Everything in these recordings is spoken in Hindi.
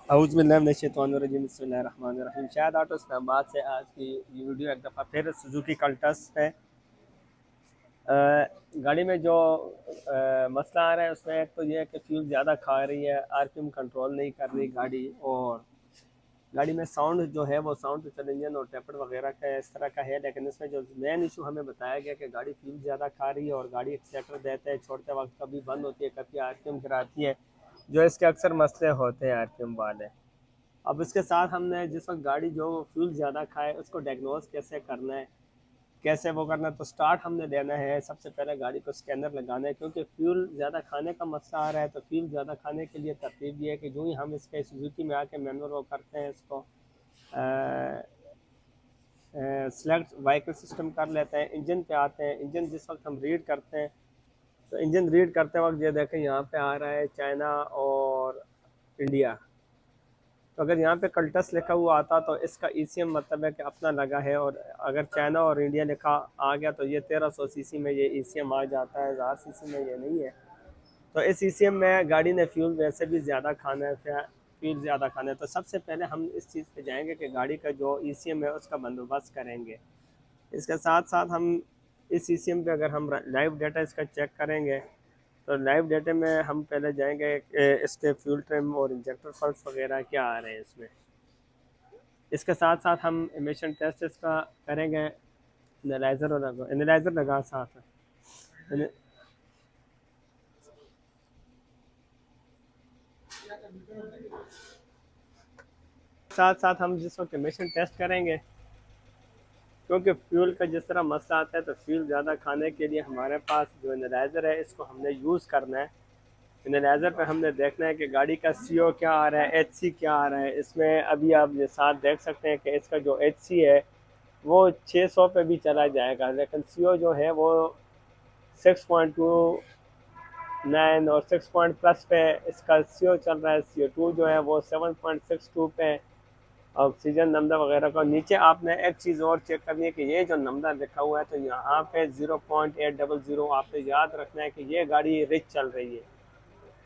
औज़ुबिल्लाहि बिस्मिल्लाहिर्रहमानिर्रहीम। शायद ऑटो इस्लामाबाद से आज की ये वीडियो एक दफ़ा फिर सुजुकी कल्टस है। गाड़ी में जो मसला आ रहा है उसमें एक तो ये है कि फ्यूल ज़्यादा खा रही है, आरपीएम कंट्रोल नहीं कर रही गाड़ी, और गाड़ी में साउंड जो है वो साउंड तो चल इंजन और टेपर वगैरह का इस तरह का है, लेकिन इसमें जो मेन इशू हमें बताया गया कि गाड़ी फ्यूल ज़्यादा खा रही है और गाड़ी एक्सीलेटर देते हैं छोड़ते वक्त कभी बंद होती है, कभी आरपीएम गिराती है, जो इसके अक्सर मसले होते हैं आरपीएम वाले। अब इसके साथ हमने जिस वक्त गाड़ी जो फ्यूल ज़्यादा खाए उसको डायग्नोज कैसे करना है, कैसे वो करना है, तो स्टार्ट हमने देना है। सबसे पहले गाड़ी को स्कैनर लगाना है, क्योंकि फ्यूल ज़्यादा खाने का मसला आ रहा है। तो फ्यूल ज़्यादा खाने के लिए तरतीब ये है कि जो ही हम इसके सुजुकी में आके मैनुअल वो करते हैं, इसको सेलेक्ट व्हीकल सिस्टम कर लेते हैं, इंजन पे आते हैं। इंजन जिस वक्त हम रीड करते हैं तो इंजन रीड करते वक्त ये देखें यहाँ पे आ रहा है चाइना और इंडिया। तो अगर यहाँ पे कल्टस लिखा हुआ आता तो इसका ईसीएम मतलब है कि अपना लगा है, और अगर चाइना और इंडिया लिखा आ गया तो ये 1300 सीसी में ये ईसीएम आ जाता है, 1000 सीसी में ये नहीं है। तो इस ईसीएम में गाड़ी ने फ्यूल वैसे भी ज़्यादा खाना है, फ्यूल ज़्यादा खाना है। तो सबसे पहले हम इस चीज़ पे जाएंगे कि गाड़ी का जो ईसीएम है उसका बंदोबस्त करेंगे। इसके साथ साथ हम इस ईसीएम पे अगर हम लाइव डाटा इसका चेक करेंगे तो लाइव डाटे में हम पहले जाएंगे इसके फ्यूल ट्रिम और इंजेक्टर फॉल्ट्स वगैरह क्या आ रहे हैं इसमें। इसके साथ साथ हम एमिशन टेस्ट इसका करेंगे। एनालाइज़र लगा साथ में। साथ साथ हम जिस वक्त एमिशन टेस्ट करेंगे, क्योंकि फ्यूल का जिस तरह मसला आता है तो फ्यूल ज़्यादा खाने के लिए हमारे पास जो एनालाइज़र है इसको हमने यूज़ करना है। एनालाइज़र पे हमने देखना है कि गाड़ी का सीओ क्या आ रहा है, एचसी क्या आ रहा है। इसमें अभी आप ये साथ देख सकते हैं कि इसका जो एचसी है वो 600 पे भी चला जाएगा, लेकिन सीओ जो है वो 6.29 और 6 पॉइंट प्लस पे इसका सीओ चल रहा है। CO2 जो है वो 7.62 पे। ऑक्सीजन नंबर वगैरह का नीचे आपने एक चीज़ और चेक करनी है कि ये जो नंबर लिखा हुआ है तो यहाँ पे 0.800 आपने याद रखना है कि ये गाड़ी रिच चल रही है।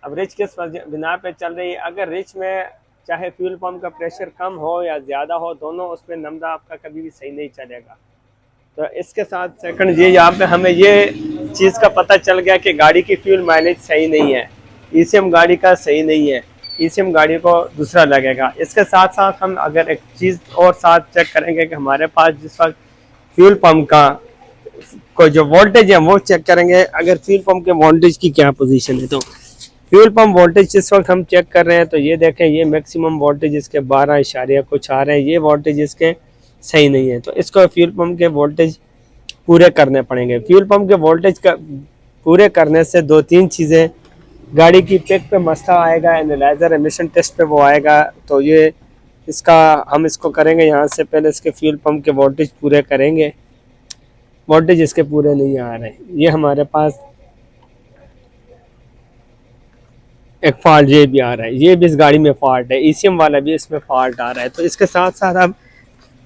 अब रिच किस बिना पे चल रही है? अगर रिच में चाहे फ्यूल पंप का प्रेशर कम हो या ज़्यादा हो, दोनों उसमें नंबर आपका कभी भी सही नहीं चलेगा। तो इसके साथ सेकंड ये यहाँ पे हमें ये चीज़ का पता चल गया कि गाड़ी की फ्यूल माइलेज सही नहीं है, ईसीएम गाड़ी का सही नहीं है, ईसीएम गाड़ी को दूसरा लगेगा। इसके साथ साथ हम अगर एक चीज़ और साथ चेक करेंगे कि हमारे पास जिस वक्त फ्यूल पंप का को जो वोल्टेज है वो चेक करेंगे, अगर फ्यूल पंप के वोल्टेज की क्या पोजीशन है। तो फ्यूल पंप वोल्टेज जिस वक्त हम चेक कर रहे हैं तो ये देखें, ये मैक्सिमम वोल्टेज इसके 12 इशारिया कुछ आ रहे हैं, ये वोल्टेज इसके सही नहीं है। तो इसको फ्यूल पंप के वोल्टेज पूरे करने पड़ेंगे। फ्यूल पंप के वोल्टेज का पूरे करने से दो तीन चीज़ें, गाड़ी की पिक पे मसला आएगा, एनालाइजर एमिशन टेस्ट पे वो आएगा। तो ये इसका हम इसको करेंगे, यहाँ से पहले इसके फ्यूल पंप के वोल्टेज पूरे करेंगे। वोल्टेज इसके पूरे नहीं आ रहे, ये हमारे पास एक फॉल्ट ये भी आ रहा है, ये भी इस गाड़ी में फॉल्ट है, ईसीएम वाला भी इसमें फॉल्ट आ रहा है। तो इसके साथ साथ अब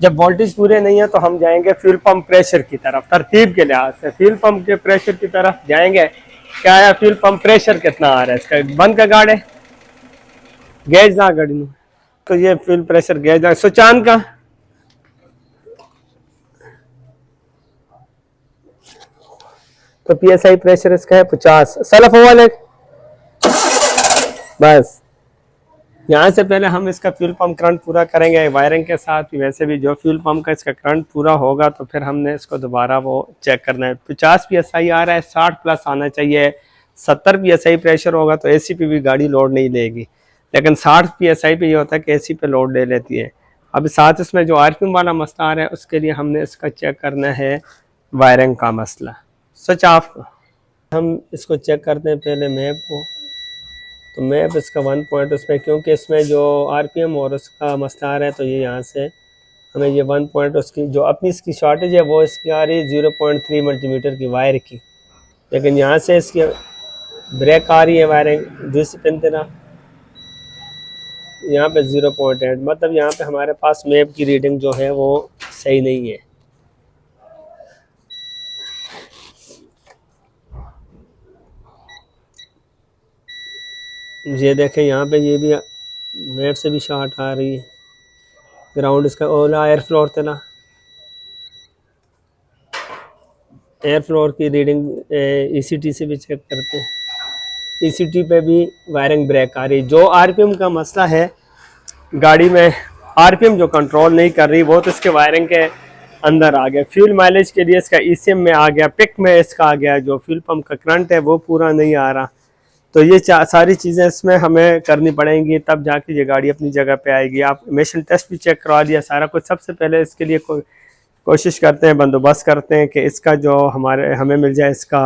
जब वोल्टेज पूरे नहीं है तो हम जाएंगे फ्यूल पंप प्रेशर की तरफ। तरतीब के लिहाज से फ्यूल पंप के प्रेशर की तरफ जाएंगे। क्या है, फ्यूल पंप प्रेशर कितना आ रहा है इसका, बंद का गाड़ी गैज ना गाड़ी में। तो ये फ्यूल प्रेशर गैज ना सुचान का, तो पीएसआई प्रेशर इसका है 50 सलफ वाले। बस यहाँ से पहले हम इसका फ्यूल पंप करंट पूरा करेंगे वायरिंग के साथ। वैसे भी जो फ्यूल पंप का इसका करंट पूरा होगा तो फिर हमने इसको दोबारा वो चेक करना है। 50 PSI आ रहा है, 60 प्लस आना चाहिए। 70 PSI प्रेशर होगा तो एसी पे भी गाड़ी लोड नहीं लेगी, लेकिन 60 PSI पे ये होता है कि एसी पे लोड ले लेती है। अब साथ इसमें जो आरपीएम वाला मसला आ रहा है उसके लिए हमने इसका चेक करना है वायरिंग का मसला। स्विच ऑफ हम इसको चेक करते हैं पहले मैप को। तो मैप इसका 1 पॉइंट उसमें, क्योंकि इसमें जो आरपीएम और उसका मसला आ रहा है तो ये यहाँ से हमें ये 1 पॉइंट उसकी जो अपनी इसकी शॉर्टेज है वो इसकी आ रही है 0.3 मल्टीमीटर की वायर की, लेकिन यहाँ से इसकी ब्रेक आ रही है वायरिंग दूसरी पिन तरह यहाँ पे 0.8, मतलब यहाँ पे हमारे पास मैप की रीडिंग जो है वो सही नहीं है। ये देखें यहाँ पे ये भी मेट से भी शॉर्ट आ रही है। ग्राउंड इसका ओला एयर फ्लोर थे ना, एयर फ्लोर की रीडिंग ईसीटी से भी चेक करते हैं। ईसीटी पे भी वायरिंग ब्रेक आ रही। जो आरपीएम का मसला है गाड़ी में, आरपीएम जो कंट्रोल नहीं कर रही वो तो इसके वायरिंग के अंदर आ गया। फ्यूल माइलेज के लिए इसका ईसीएम में आ गया, पिक में इसका आ गया, जो फ्यूल पंप का करंट है वो पूरा नहीं आ रहा। तो ये सारी चीज़ें इसमें हमें करनी पड़ेंगी, तब जाके ये गाड़ी अपनी जगह पे आएगी। आप इमिशन टेस्ट भी चेक करवा दिया सारा कुछ। सबसे पहले इसके लिए कोशिश करते हैं, बंदोबस्त करते हैं कि इसका जो हमें मिल जाए इसका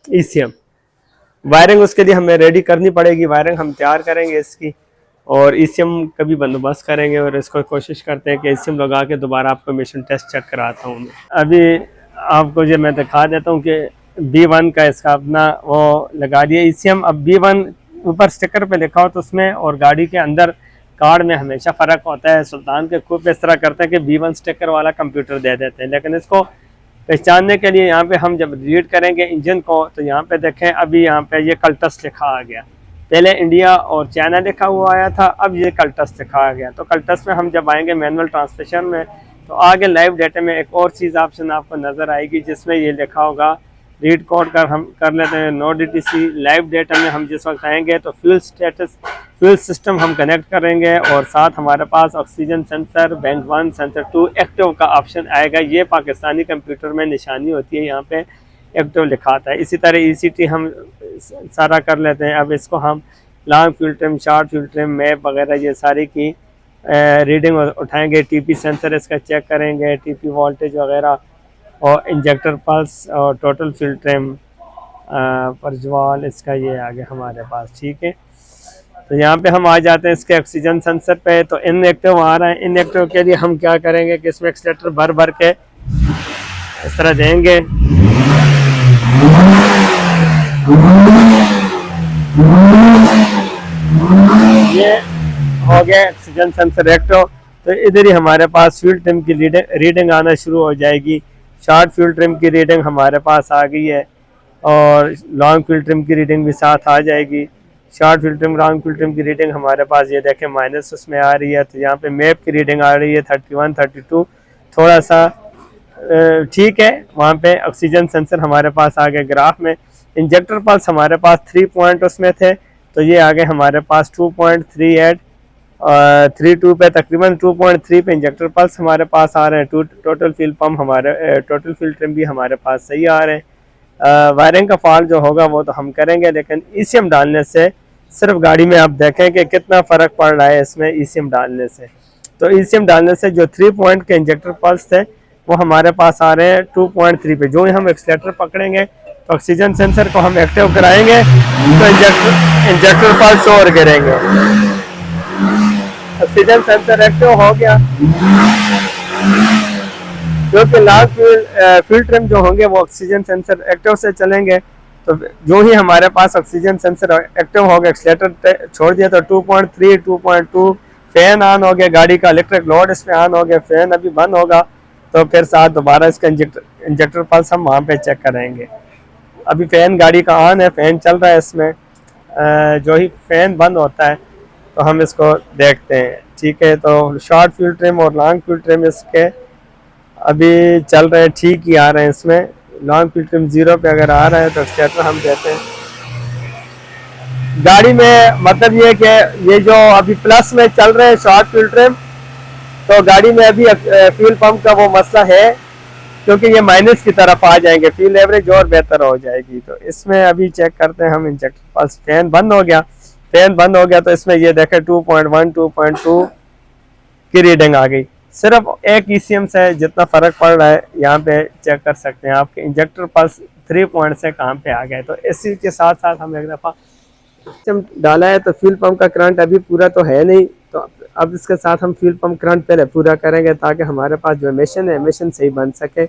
ईसीएम। वायरिंग उसके लिए हमें रेडी करनी पड़ेगी, वायरिंग हम तैयार करेंगे इसकी, और ईसीएम का भी बंदोबस्त करेंगे, और इसको कोशिश करते हैं कि ईसीएम लगा के दोबारा आपको मिशन टेस्ट चेक कराता हूँ। अभी आपको जो मैं दिखा देता हूँ कि B1 का इसका अपना वो लगा दिया ईसीएम। अब B1 ऊपर स्टिकर पे लिखा हो तो उसमें और गाड़ी के अंदर कार्ड में हमेशा फ़र्क होता है। सुल्तान के खूब इस तरह करते हैं कि B1 स्टिकर वाला कंप्यूटर दे देते हैं, लेकिन इसको पहचानने के लिए यहाँ पे हम जब रीड करेंगे इंजन को तो यहाँ पे देखें, अभी यहाँ पे ये कल्टस लिखा आ गया। पहले इंडिया और चाइना लिखा हुआ आया था, अब ये कल्टस लिखा आ गया। तो कल्टस में हम जब आएंगे मैनुअल ट्रांसमिशन में तो आगे लाइव डेटा में एक और चीज़ ऑप्शन आपको नज़र आएगी जिसमें ये लिखा होगा रीड कोड कर हम कर लेते हैं नो डीटीसी। लाइव डेटा में हम जिस वक्त आएंगे तो फ्यूल स्टेटस, फ्यूल सिस्टम हम कनेक्ट करेंगे, और साथ हमारे पास oxygen sensor, bank 1, sensor 2 active का ऑप्शन आएगा। ये पाकिस्तानी कंप्यूटर में निशानी होती है, यहाँ पे एक्टिव लिखा था। इसी तरह ईसीटी हम सारा कर लेते हैं। अब इसको हम long fuel trim, short fuel trim, map वगैरह ये सारी की रीडिंग उठाएंगे। टीपी सेंसर इसका चेक करेंगे, टीपी वोल्टेज वगैरह, और इंजेक्टर पल्स और टोटल फ्यूल ट्रिम परजवाल इसका ये आ गया हमारे पास। ठीक है, तो यहाँ पे हम आ जाते हैं इसके ऑक्सीजन सेंसर पे। तो इनएक्टिव आ रहा है, इनएक्टिव के लिए हम क्या करेंगे कि इसमें एक्सीलेटर भर भर के इस तरह देंगे। ये हो गया ऑक्सीजन सेंसर एक्टिव। तो इधर ही हमारे पास फ्यूल ट्रिम की रीडिंग आना शुरू हो जाएगी। शॉर्ट फ्यूल ट्रिम की रीडिंग हमारे पास आ गई है, और लॉन्ग फ्यूल ट्रिम की रीडिंग भी साथ आ जाएगी। Short fuel trim, long fuel trim की रीडिंग हमारे पास ये देखें माइनस उसमें आ रही है। तो यहाँ पे मैप की रीडिंग आ रही है 31, 32, थोड़ा सा ठीक है। वहाँ पे ऑक्सीजन सेंसर हमारे पास आ गए ग्राफ में। इंजेक्टर पल्स हमारे पास 3 पॉइंट उसमें थे, तो ये आ गए हमारे पास 2.38 और 32 पे, तकरीबन 2.3 पे इंजेक्टर पल्स हमारे पास आ रहे हैं। टोटल फ्यूल पम्प हमारे, टोटल फ्यूल ट्रिम भी हमारे पास सही आ रहे हैं। वायरिंग का फॉल्ट जो होगा वो तो हम करेंगे, लेकिन ईसीएम डालने से सिर्फ गाड़ी में आप देखें कि कितना फ़र्क पड़ रहा है इसमें ईसीएम डालने से। तो ईसीएम डालने से जो 3 पॉइंट के इंजेक्टर पल्स थे वो हमारे पास आ रहे हैं 2.3 पे। जो ही हम एक्सीलेटर पकड़ेंगे तो ऑक्सीजन सेंसर को हम एक्टिव कराएंगे तो इंजेक्टर पल्स और गिरेंगे। ऑक्सीजन सेंसर एक्टिव हो गया, क्योंकि लॉन्ग फ्यूल ट्रिम जो होंगे वो ऑक्सीजन सेंसर एक्टिव से चलेंगे। तो जो ही हमारे पास ऑक्सीजन सेंसर एक्टिव हो गया, एक्सीलेटर छोड़ दिया तो 2.3, 2.2 फैन ऑन हो गया, गाड़ी का इलेक्ट्रिक लोड इसमें ऑन हो गया। फैन अभी बंद होगा तो फिर साथ दोबारा इसका इंजेक्टर पल्स हम वहाँ पे चेक करेंगे। अभी फैन गाड़ी का ऑन है, फैन चल रहा है इसमें। जो ही फैन बंद होता है तो हम इसको देखते हैं। ठीक है, तो शॉर्ट फ्यूल ट्रिम और लॉन्ग फ्यूल ट्रिम इसके अभी चल रहे हैं, ठीक ही आ रहे हैं। इसमें लॉन्ग फ्यूल ट्रिम 0 पे अगर आ रहा है तो एक्सीलेटर हम देते हैं। गाड़ी में मतलब ये कि ये जो अभी प्लस में चल रहे हैं शॉर्ट फ्यूल ट्रिम, तो गाड़ी में अभी फ्यूल पंप का वो मसला है, क्योंकि ये माइनस की तरफ आ जाएंगे, फ्यूल एवरेज और बेहतर हो जाएगी। तो इसमें अभी चेक करते हैं हम इंजेक्टर पल्स। फैन बंद हो गया, फैन बंद हो गया तो इसमें ये देखें 2.1, 2.2 की रीडिंग आ गई। सिर्फ एक ईसीएम से जितना फ़र्क पड़ रहा है यहाँ पे चेक कर सकते हैं। आपके इंजेक्टर पल्स 3 पॉइंट से कहाँ पे आ गए। तो इसी के साथ साथ हम एक दफ़ा सिस्टम डाला है तो फ्यूल पंप का करंट अभी पूरा तो है नहीं, तो अब इसके साथ हम फ्यूल पंप करंट पहले पूरा करेंगे ताकि हमारे पास जो एमिशन है एमिशन सही बन सके।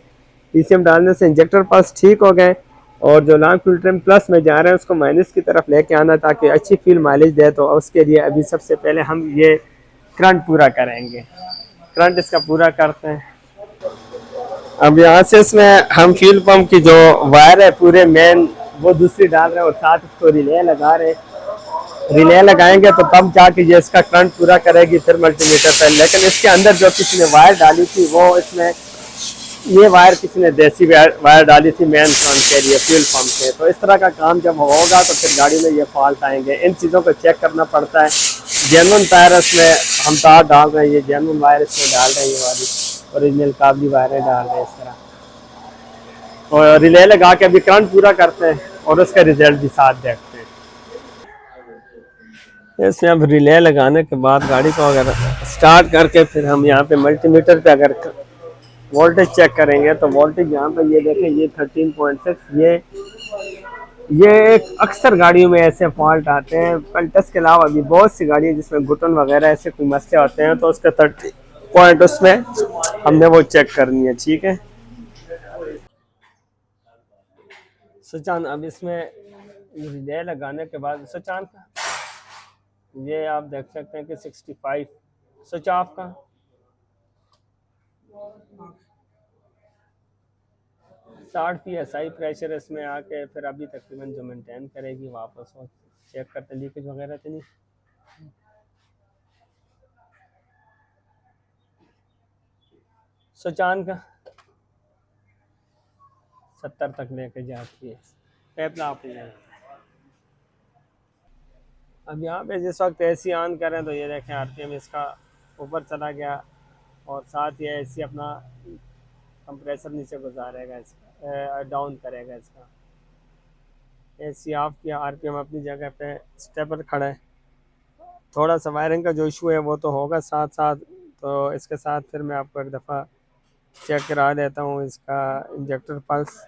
ईसीएम डालने से इंजेक्टर पल्स ठीक हो गए, और जो लॉन्ग फ्यूल ट्रिम प्लस में जा रहे हैं उसको माइनस की तरफ लेके आना ताकि अच्छी फ्यूल माइलेज दे। तो उसके लिए अभी सबसे पहले हम ये करंट पूरा करेंगे। करंट इसका पूरा करते हैं। अब यहाँ से इसमें हम फ्यूल पंप की जो वायर है पूरे मेन वो दूसरी डाल रहे हैं, और साथ इसको रिले लगा रहे हैं। रिले लगाएंगे तो तब जाके ये इसका करंट पूरा करेगी फिर मल्टीमीटर पे। लेकिन इसके अंदर जो किसी ने वायर डाली थी वो इसमें, ये वायर किसी ने देसी वायर डाली थी मेन पंप के लिए, फ्यूल पंप के। तो इस तरह का काम जब होगा तो फिर गाड़ी में ये फॉल्ट आएंगे। इन चीज़ों को चेक करना पड़ता है। जेनुइन टायर इसमें हम तार डाल रहे हैं, ये जेनुइन वायर इसमें डाल रहे हैं, ये वाली ओरिजिनल काबली वायरें डाल रहे हैं इस तरह। और रिले लगा के अभी करंट पूरा करते हैं और उसका रिजल्ट भी साथ देखते हैं। इसमें अब रिले लगाने के बाद गाड़ी को अगर स्टार्ट करके फिर हम यहाँ पे मल्टीमीटर पे अगर वोल्टेज चेक करेंगे तो वोल्टेज यहाँ पे ये देखें, ये 13.6। ये एक अक्सर गाड़ियों में ऐसे फॉल्ट आते हैं। पल्टस के अलावा भी बहुत सी गाड़ी है जिसमें घुटन वगैरह ऐसे कोई मसले होते हैं, तो उसका 30 पॉइंट उसमें हमने वो चेक करनी है। ठीक है सुचान, अब इसमें रिले लगाने के बाद सुचान का ये आप देख सकते हैं कि 65 स्विच ऑफ का 60 PSI प्रेशर इसमें आके फिर अभी तकरीबन जो मेंटेन करेगी वापस वो चेक करते लीकेज वगैरह तो नहीं। सुचान का 70 तक लेके जाती है पैपला आप। अब यहाँ पे जिस वक्त एसी ऑन करें तो ये देखें RPM इसका ऊपर चला गया और साथ ही एसी अपना कंप्रेसर नीचे गुजारेगा, इसका डाउन करेगा। इसका एसी ऑफ किया, RPM अपनी जगह पे स्टेबल खड़ा है। थोड़ा सा वायरिंग का जो इशू है वो तो होगा साथ साथ, तो इसके साथ फिर मैं आपको एक दफ़ा चेक करा देता हूँ इसका इंजेक्टर पल्स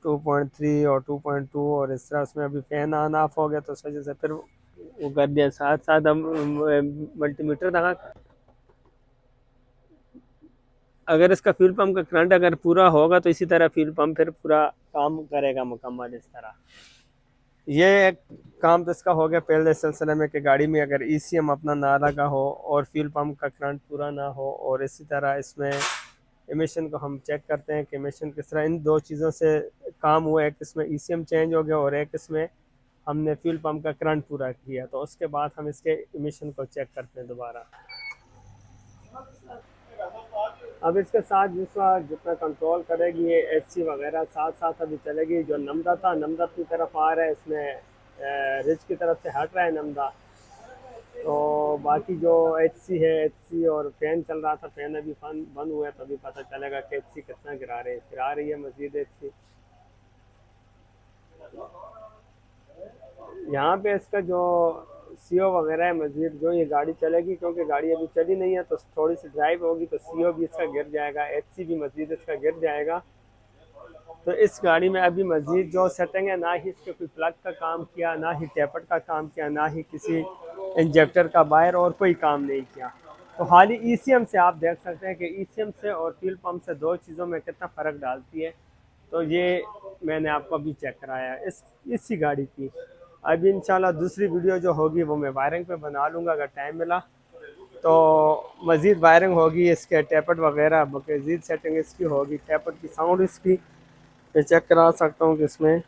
2.3 और 2.2 और इस तरह। उसमें अभी फैन ऑन ऑफ हो गया तो उस वजह से फिर वो कर दिया। साथ साथ हम मल्टीमीटर लगा, अगर इसका फ्यूल पंप का करंट अगर पूरा होगा तो इसी तरह फ्यूल पंप फिर पूरा काम करेगा मुकम्मल इस तरह। ये एक काम तो इसका हो गया पहले सिलसिले में कि गाड़ी में अगर ECM अपना ना लगा हो और फ्यूल पंप का करंट पूरा ना हो, और इसी तरह इसमें एमिशन को हम चेक करते हैं कि एमिशन किस तरह। इन दो चीज़ों से काम हुआ, एक इसमें ECM चेंज हो गया और एक इसमें हमने फ्यूल पंप का करंट पूरा किया, तो उसके बाद हम इसके एमिशन को चेक करते हैं दोबारा। अब इसके साथ जितना कंट्रोल करेगी ये HC वगैरह साथ साथ अभी चलेगी। जो नमदा था नमदा की तरफ आ रहा है, इसमें रिच की तरफ से हट रहा है नमदा। तो बाकी जो HC है, HC और फैन चल रहा था, फैन अभी बंद हुआ है तो अभी पता चलेगा कि HC कितना गिरा रही है मजीद HC। यहाँ पे इसका जो CO वगैरह है मजीद जो ये गाड़ी चलेगी, क्योंकि गाड़ी अभी चली नहीं है तो थोड़ी सी ड्राइव होगी तो CO भी इसका गिर जाएगा, HC भी मजीद इसका गिर जाएगा। तो इस गाड़ी में अभी मजीद जो सेटिंग है, ना ही इसके कोई प्लग का काम किया, ना ही टेपर का काम किया, ना ही किसी इंजेक्टर का वायर और कोई काम नहीं किया। तो खाली ECM से आप देख सकते हैं कि ECM से और फ्यूल पंप से दो चीज़ों में कितना फ़र्क डालती है। तो ये मैंने आपको अभी चेक कराया इसी गाड़ी की। अभी इंशाल्लाह दूसरी वीडियो जो होगी वो मैं वायरिंग पे बना लूँगा अगर टाइम मिला तो। मज़ीद वायरिंग होगी इसके, टेपर वगैरह मज़ीद सेटिंग इसकी होगी, टेपर की साउंड इसकी मैं चेक करा सकता हूँ कि इसमें।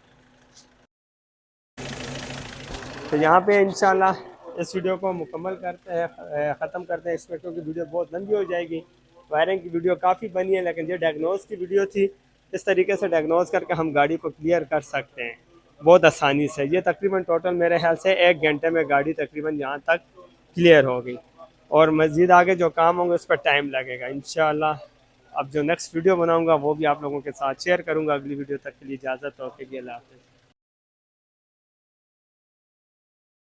तो यहाँ पे इंशाल्लाह इस वीडियो को मुकम्मल करते हैं, ख़त्म करते हैं इसमें, क्योंकि वीडियो बहुत लंबी हो जाएगी। वायरिंग की वीडियो काफ़ी बनी है लेकिन ये डायग्नोज की वीडियो थी। इस तरीके से डायग्नोज करके हम गाड़ी को क्लियर कर सकते हैं बहुत आसानी से। ये तकरीबन टोटल मेरे ख्याल से 1 घंटे में गाड़ी तकरीबन यहाँ तक क्लियर हो गई, और मज़ीद आगे जो काम होंगे उस पर टाइम लगेगा इंशाल्लाह। अब जो नेक्स्ट वीडियो बनाऊँगा वो भी आप लोगों के साथ शेयर करूँगा। अगली वीडियो तक के लिए इजाज़त हो, अल्लाह हाफ़िज़।